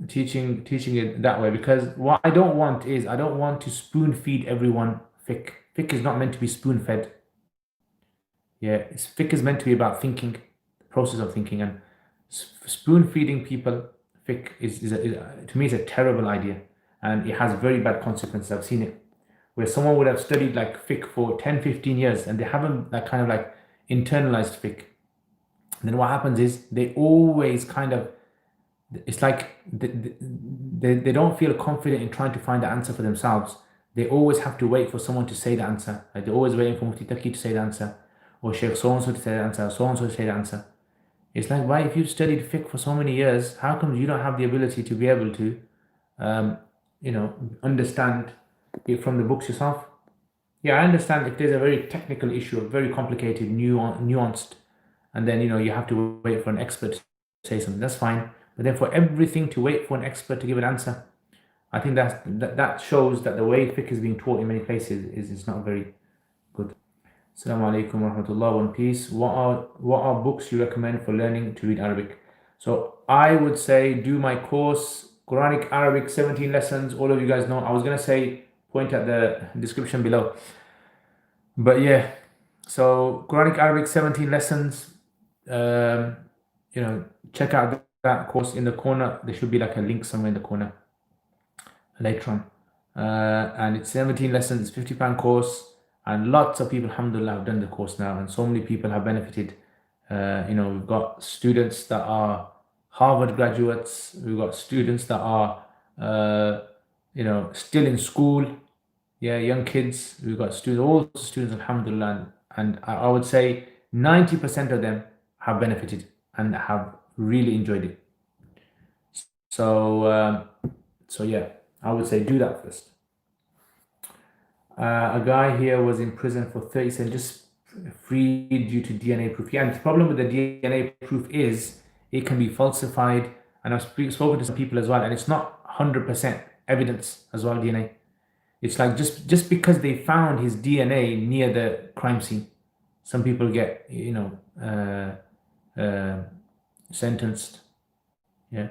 teaching it that way, because what I don't want is, I don't want to spoon feed everyone fiqh. Fiqh is not meant to be spoon fed. Yeah, fiqh is meant to be about thinking, the process of thinking, and spoon feeding people fiqh is to me is a terrible idea, and it has very bad consequences. I've seen it where someone would have studied like fiqh for 10-15 years and they haven't like kind of like internalized fiqh. And then what happens is they always kind of, it's like they don't feel confident in trying to find the answer for themselves. They always have to wait for someone to say the answer. Like they're always waiting for Mufti Taqi to say the answer, or Sheikh so-and-so to say the answer, so-and-so to say the answer. It's like, why, if you've studied fiqh for so many years, how come you don't have the ability to be able to, understand it from the books yourself? Yeah, I understand if there's a very technical issue, a very complicated, nuanced, and then, you have to wait for an expert to say something, that's fine. But then for everything to wait for an expert to give an answer, I think that shows that the way fiqh is being taught in many places is not very good. Assalamu alaikum wa rahmatullah, one piece. What are books you recommend for learning to read Arabic? So I would say do my course, Quranic Arabic 17 lessons. All of you guys know. I was going to say point at the description below. But yeah, so Quranic Arabic 17 lessons. Check out that course. In the corner, there should be like a link somewhere in the corner later on. And it's 17 lessons, it's £50 course. And lots of people, alhamdulillah, have done the course now, and so many people have benefited. We've got students that are Harvard graduates. We've got students that are, still in school. Yeah, young kids. We've got all students, alhamdulillah. And I would say 90% of them have benefited and have really enjoyed it. So yeah, I would say do that first. A guy here was in prison for 30 years, just freed due to DNA proof. Yeah, and the problem with the DNA proof is it can be falsified. And I've spoken to some people as well, and it's not 100% evidence as well, DNA. It's like just because they found his DNA near the crime scene, some people get, sentenced. Yeah.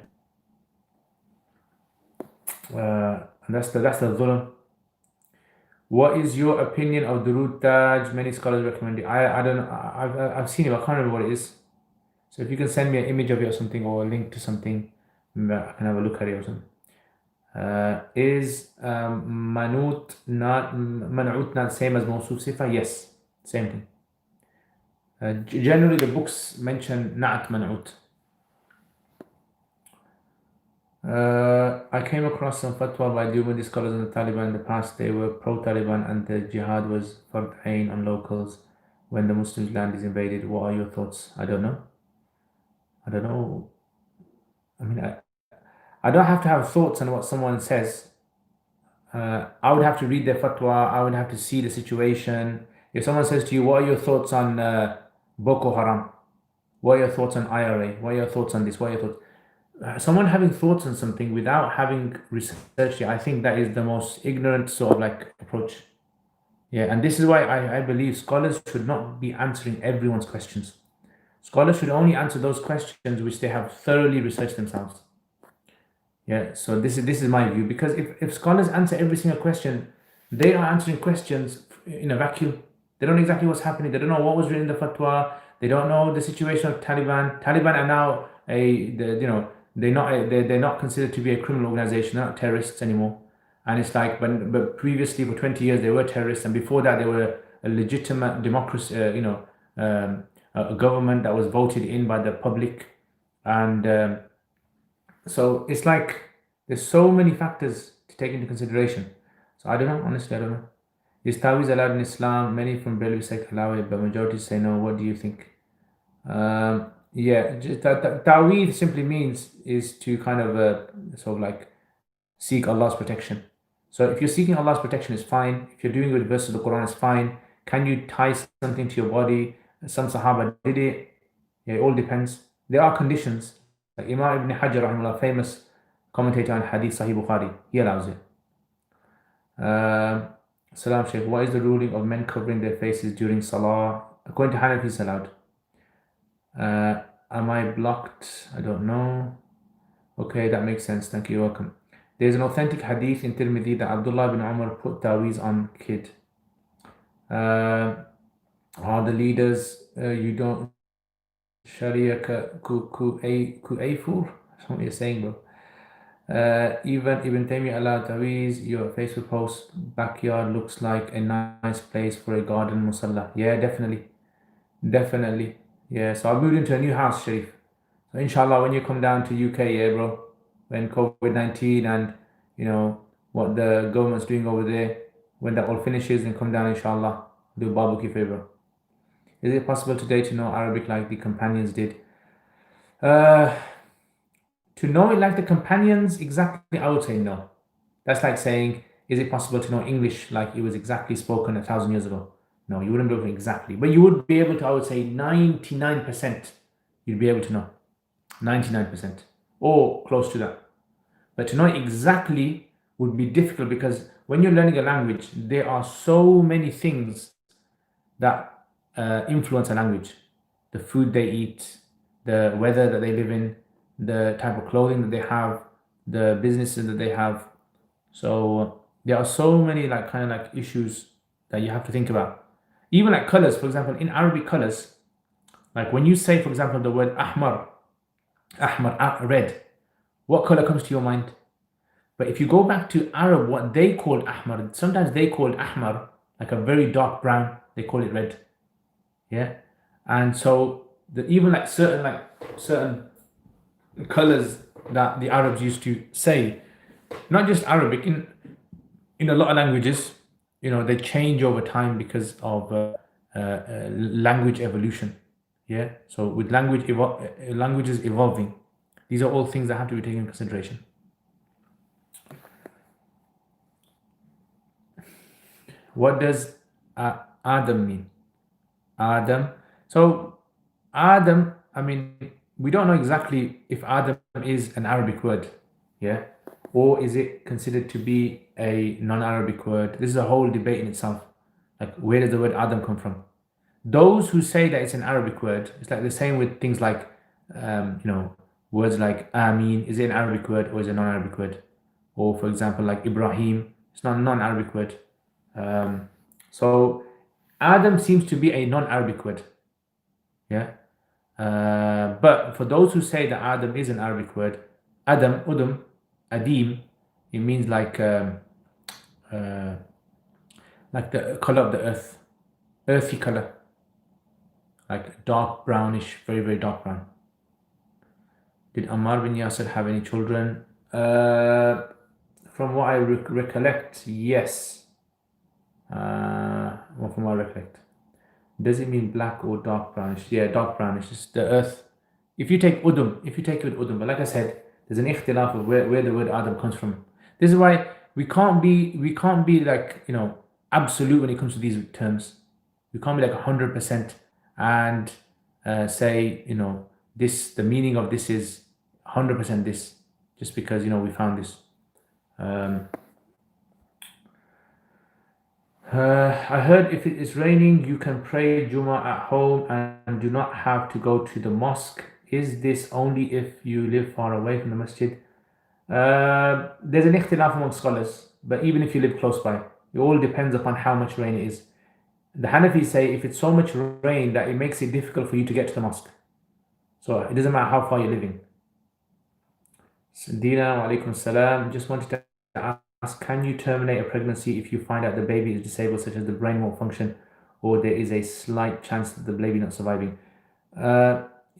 And that's the dhulm. What is your opinion of Durud Taj? Many scholars recommend it. I don't know. I've seen it, but I can't remember what it is. So if you can send me an image of it or something, or a link to something, I can have a look at it or something. Is manut not man'ut not same as mawsuf sifa? Yes, same thing. Generally, the books mention na'at man'ut. I came across some fatwa by Deobandi scholars on the Taliban in the past. They were pro-Taliban and the jihad was fard ain on locals when the Muslims' land is invaded. What are your thoughts? I don't know. I mean, I don't have to have thoughts on what someone says. I would have to read their fatwa. I would have to see the situation. If someone says to you, what are your thoughts on Boko Haram? What are your thoughts on IRA? What are your thoughts on this? What are your thoughts? Someone having thoughts on something without having researched it, I think that is the most ignorant sort of like approach. Yeah, and this is why I believe scholars should not be answering everyone's questions. Scholars should only answer those questions which they have thoroughly researched themselves. Yeah, so this is my view, because if scholars answer every single question, they are answering questions in a vacuum. They don't know exactly what's happening. They don't know what was written in the fatwa. They don't know the situation of Taliban. Taliban are now they're not considered to be a criminal organization. They're not terrorists anymore. And it's like, but previously for 20 years they were terrorists, and before that they were a legitimate democracy. A government that was voted in by the public, and so it's like there's so many factors to take into consideration. So I don't know, honestly, I don't know. Is Tawiz allowed in Islam? Many from Belu sect allow it, but majority say no. What do you think? Yeah, Taweez simply means is to kind of sort of like seek Allah's protection. So if you're seeking Allah's protection, it's fine. If you're doing it with verses of the Quran, it's fine. Can you tie something to your body? Some Sahaba did it. Yeah, it all depends. There are conditions. Like Imam Ibn Hajar, rahimahullah, famous commentator on Hadith Sahih Bukhari, he allows it. Salam Sheikh, what is the ruling of men covering their faces during Salah? According to Hanafi, it's allowed. Am I blocked? I don't know. Okay, that makes sense. Thank you. You're welcome. There's an authentic hadith in Tirmidhi that Abdullah bin Umar put taweez on kid. Are the leaders you don't Sharia ku'ayfur? That's what you're saying, bro. Even Ibn Taymiyyah allowed taweez. Your Facebook post, backyard looks like a nice place for a garden musalla. Yeah, definitely. Yeah, so I moved into a new house, Sharif. So inshallah, when you come down to UK, yeah, bro, when COVID-19 and what the government's doing over there, when that all finishes and come down, inshallah, do a barbecue for you, bro. Is it possible today to know Arabic like the companions did? To know it like the companions, exactly, I would say no. That's like saying, is it possible to know English like it was exactly spoken 1,000 years ago? No, you wouldn't be able to exactly. But you would be able to, I would say 99%, you'd be able to know. 99%. Or close to that. But to know it exactly would be difficult, because when you're learning a language, there are so many things that influence a language. The food they eat, the weather that they live in, the type of clothing that they have, the businesses that they have. So there are so many like kind of like issues that you have to think about. Even like colors, for example, in Arabic colors, like when you say, for example, the word ahmar, red, what color comes to your mind? But if you go back to Arab, what they called ahmar, sometimes they called ahmar like a very dark brown, they call it red. Yeah. And so even like certain colors that the Arabs used to say, not just Arabic, in a lot of languages, they change over time because of language evolution. Yeah. So with languages evolving, these are all things that have to be taken into consideration. What does Adam mean? Adam. So Adam, I mean, we don't know exactly if Adam is an Arabic word, yeah, or is it considered to be a non-Arabic word? This is a whole debate in itself. Like, where does the word Adam come from? those who say that it's an Arabic word, it's like the same with things like, words like Ameen, is it an Arabic word or is it a non-Arabic word? Or for example, like Ibrahim, it's not a non-Arabic word. So Adam seems to be a non-Arabic word. Yeah. But for those who say that Adam is an Arabic word, Adam, Udum, Adim, it means like the color of the earth, earthy color, like dark brownish, very, very dark brown. Did Ammar bin Yasir have any children? From what I recollect, yes. Well, from what I recollect. Does it mean black or dark brownish? Yeah, dark brownish. It's the earth. If you take it with udum, but like I said, there's an ikhtilaf of where the word Adam comes from. This is why we can't be like, absolute when it comes to these terms. We can't be like 100% and say, the meaning of this is 100% this, just because, we found this. I heard if it is raining, you can pray Jummah at home and do not have to go to the mosque. Is this only if you live far away from the masjid? There's an ikhtilaf among scholars, but even if you live close by, it all depends upon how much rain it is. The Hanafis say if it's so much rain that it makes it difficult for you to get to the mosque. So it doesn't matter how far you're living. Dina, wa alaikum salam. Just wanted to ask, can you terminate a pregnancy if you find out the baby is disabled, such as the brain won't function, or there is a slight chance that the baby not surviving?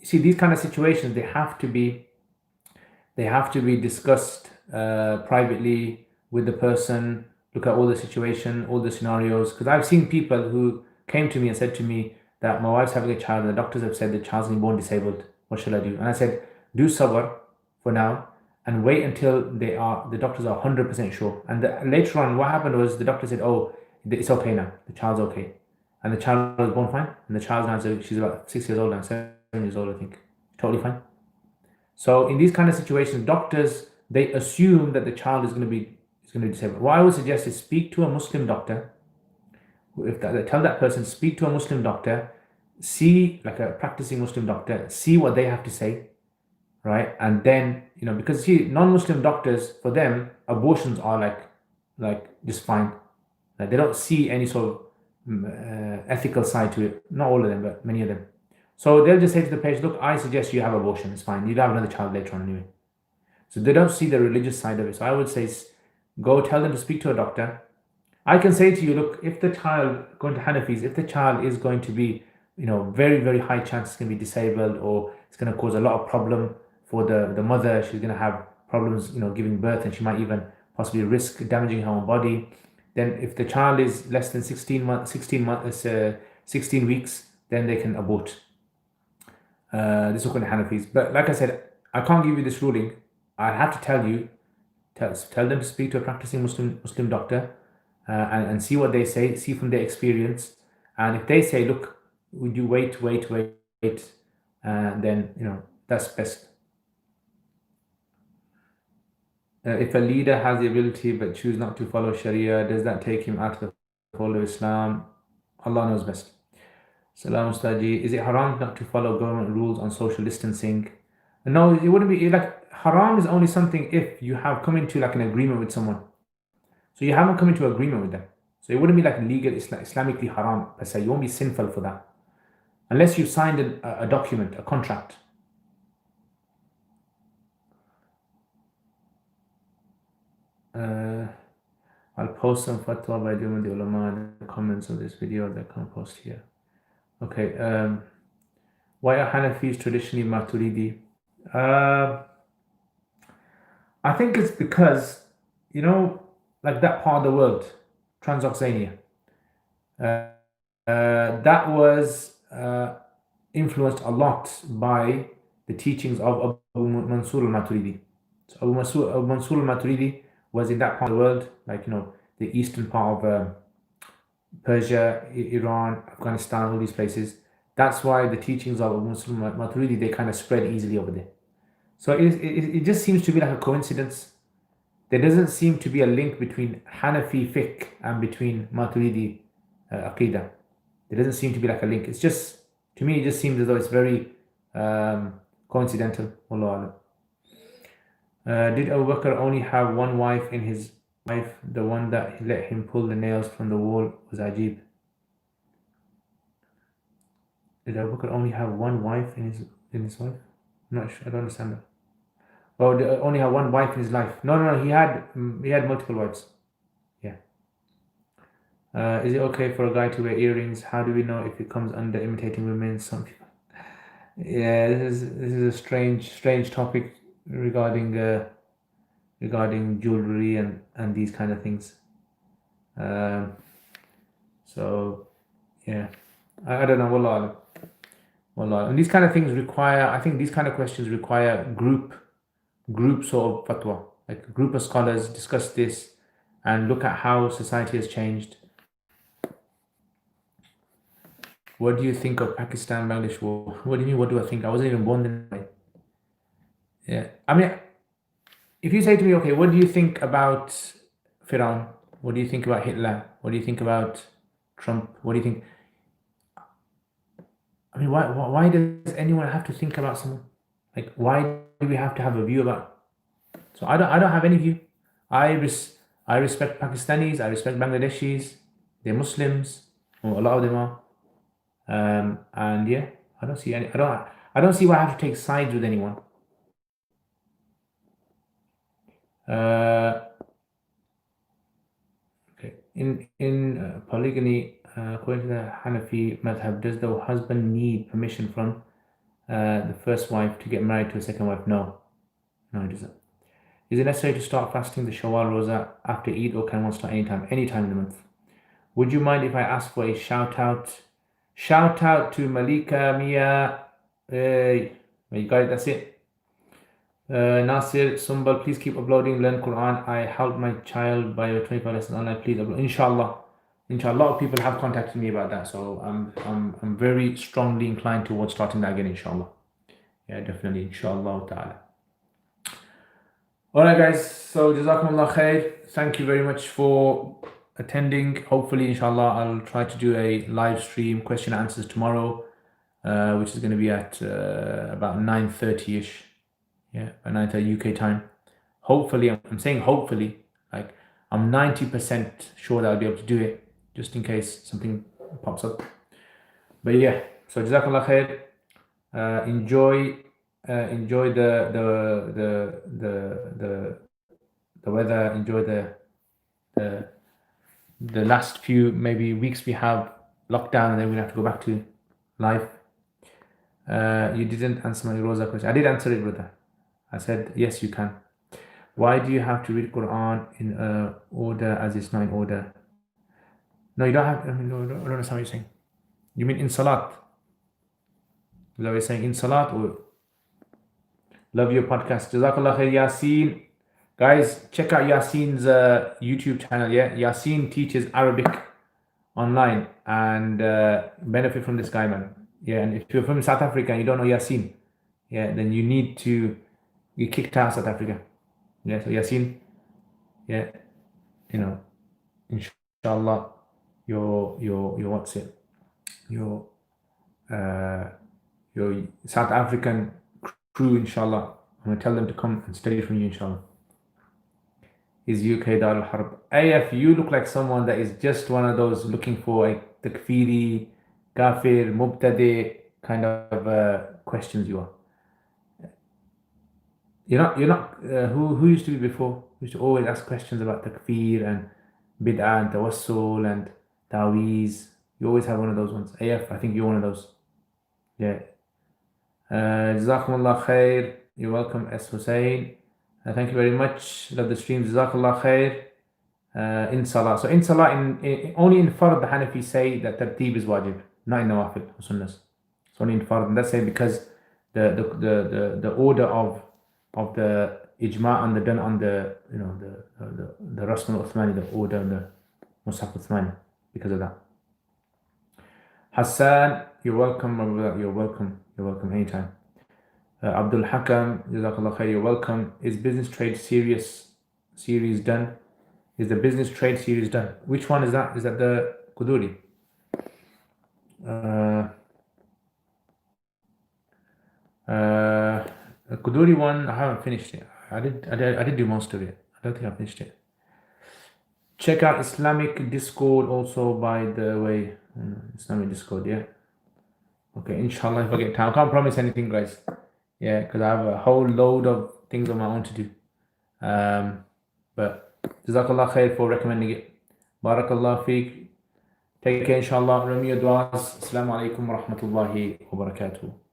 See, these kind of situations, they have to be discussed privately with the person. Look at all the situation, all the scenarios. Because I've seen people who came to me and said to me that my wife's having a child and the doctors have said the child's been born disabled. What shall I do? And I said, do sabr for now and wait until the doctors are 100% sure. And later on, what happened was the doctor said, oh, it's okay now. The child's okay. And the child was born fine. And the child now, she's about 6 years old now, 7 years old, I think. Totally fine. So in these kind of situations, doctors, they assume that the child is going to be disabled. What I would suggest is speak to a Muslim doctor. Tell that person, speak to a Muslim doctor, see, like a practicing Muslim doctor, see what they have to say, right? And then, because see, non-Muslim doctors, for them, abortions are like just fine. Like they don't see any sort of ethical side to it. Not all of them, but many of them. So they'll just say to the patient, look, I suggest you have abortion. It's fine. You'll have another child later on anyway. So they don't see the religious side of it. So I would say, go tell them to speak to a doctor. I can say to you, look, if the child, going to Hanafis, if the child is going to be, very, very high chance it's going to be disabled, or it's going to cause a lot of problem for the mother, she's going to have problems, giving birth, and she might even possibly risk damaging her own body. Then if the child is less than 16 weeks, then they can abort. This is according to Hanafis. But like I said, I can't give you this ruling. I have to tell you, tell them to speak to a practicing Muslim doctor and see what they say, see from their experience. And if they say, look, would you wait, then, that's best. If a leader has the ability but choose not to follow Sharia, does that take him out of the fold of Islam? Allah knows best. Salam Ustaji, is it haram not to follow government rules on social distancing? No, it wouldn't be. Like, haram is only something if you have come into like an agreement with someone. So you haven't come into agreement with them. So it wouldn't be like legal, Islamically haram per se. You won't be sinful for that. Unless you've signed a document, a contract. I'll post some fatwa by the ulama in the comments of this video that I can post here. Okay, why are Hanafis traditionally Maturidi? I think it's because, like that part of the world, Transoxania, that was influenced a lot by the teachings of Abu Mansur al-Maturidi. So Abu Mansur al-Maturidi was in that part of the world, like, the eastern part of Persia, Iran, Afghanistan, all these places. That's why the teachings of Abu Mansur al-Maturidi, they kind of spread easily over there. So it just seems to be like a coincidence. There doesn't seem to be a link between Hanafi fiqh and between Maturidi Aqidah. There doesn't seem to be like a link. It's just, to me, it just seems as though it's very coincidental. Wallahu alam. Did Abu Bakr only have one wife in his wife? The one that let him pull the nails from the wall was Ajib. Did Abu Bakr only have one wife in his wife? I'm not sure. I don't understand that. Oh, only have one wife in his life. No. He had multiple wives. Yeah. Is it okay for a guy to wear earrings? How do we know if it comes under imitating women? Some people. Yeah, this is a strange topic regarding jewelry and these kind of things. So yeah, I don't know. Wallah alam. And these kind of things require, I think these kind of questions require group sort of fatwa. Like a group of scholars discuss this and look at how society has changed. What do you think of Pakistan-Bangladesh war? What do you mean, what do I think? I wasn't even born then. Yeah. I mean, if you say to me, okay, what do you think about Firaun? What do you think about Hitler? What do you think about Trump? What do you think? I mean, why does anyone have to think about someone? Like, why do we have to have a view about? So I don't have any view. I respect Pakistanis. I respect Bangladeshis. They're Muslims. Or a lot of them are. And yeah, I don't see why I have to take sides with anyone. Okay. In polygamy, according to the Hanafi madhab, does the husband need permission from the first wife to get married to a second wife? No, it doesn't. Is it necessary to start fasting the Shawwal Roza after Eid, or can one start anytime in the month? Would you mind if I ask for a shout out? Shout out to Malika Mia. You got it, that's it. Nasir Sumbal, please keep uploading. Learn Quran. I helped my child by your 25 lessons online. Please upload. Inshallah. A lot of people have contacted me about that, so I'm very strongly inclined towards starting that again, inshallah. Yeah, definitely, inshallah ta'ala. Alright guys, so Jazakumullah khair. Thank you very much for attending. Hopefully, inshallah, I'll try to do a live stream question and answers tomorrow, which is going to be at about 9:30ish. Yeah, by 9:30 UK time. Hopefully, I'm saying hopefully, like I'm 90% sure that I'll be able to do it, just in case something pops up. But yeah, so Jazakallah khair. Enjoy the weather. Enjoy the last few maybe weeks we have lockdown, and then we have to go back to life. You didn't answer my Rosa question. I did answer it, brother. I said yes, you can. Why do you have to read Quran in order as it's not in order? No, you don't have. I mean, no, I don't understand what you're saying. You mean in Salat? Is that what you're saying? In Salat, or love your podcast. Jazakallah khair, Yasin. Guys, check out Yasin's YouTube channel. Yeah, Yasin teaches Arabic online, and benefit from this guy, man. Yeah, and if you're from South Africa and you don't know Yasin, yeah, then you need to get kicked out of South Africa. Yeah, so Yasin, yeah, inshallah, your what's it? Your South African crew, inshallah. I'm gonna tell them to come and study from you, inshallah. Is UK Darul Harb? AF, you look like someone that is just one of those looking for a takfiri, kafir, mubtadi kind of questions. You are. You're not. Who used to be before? Used to always ask questions about takfir and bid'ah and tawassul and taweez. You always have one of those ones. AF, I think you're one of those. Yeah. Jazakumullah khair. You're welcome, S. Hussein. Thank you very much. Love the stream. Jazakallah khair. In Salah. So in Salah, only in Fard, the Hanafis say that tartib is wajib, not in Nawafil or Sunnahs. It's only in Fard. And that's say because the order of the ijma and the done on the the Rasm al-Uthmani, the order and the Musaf al-Uthmani, because of that. Hassan, you're welcome, my brother. You're welcome anytime. Abdul Hakam, Jazakallah khair, you're welcome. Is Business Trade series done? Is the Business Trade series done? Which one is that? Is that the Quduri? Kuduri one, I haven't finished it. I did do most of it. I don't think I finished it. Check out Islamic Discord also, by the way. Islamic Discord, yeah. Okay, inshallah, if I get time. I can't promise anything, guys. Yeah, because I have a whole load of things on my own to do. But Jazakallah khair for recommending it. Barakallah feek. Take care, inshallah. Remember your du'as. Assalamu alaikum wa rahmatullahi wa barakatuh.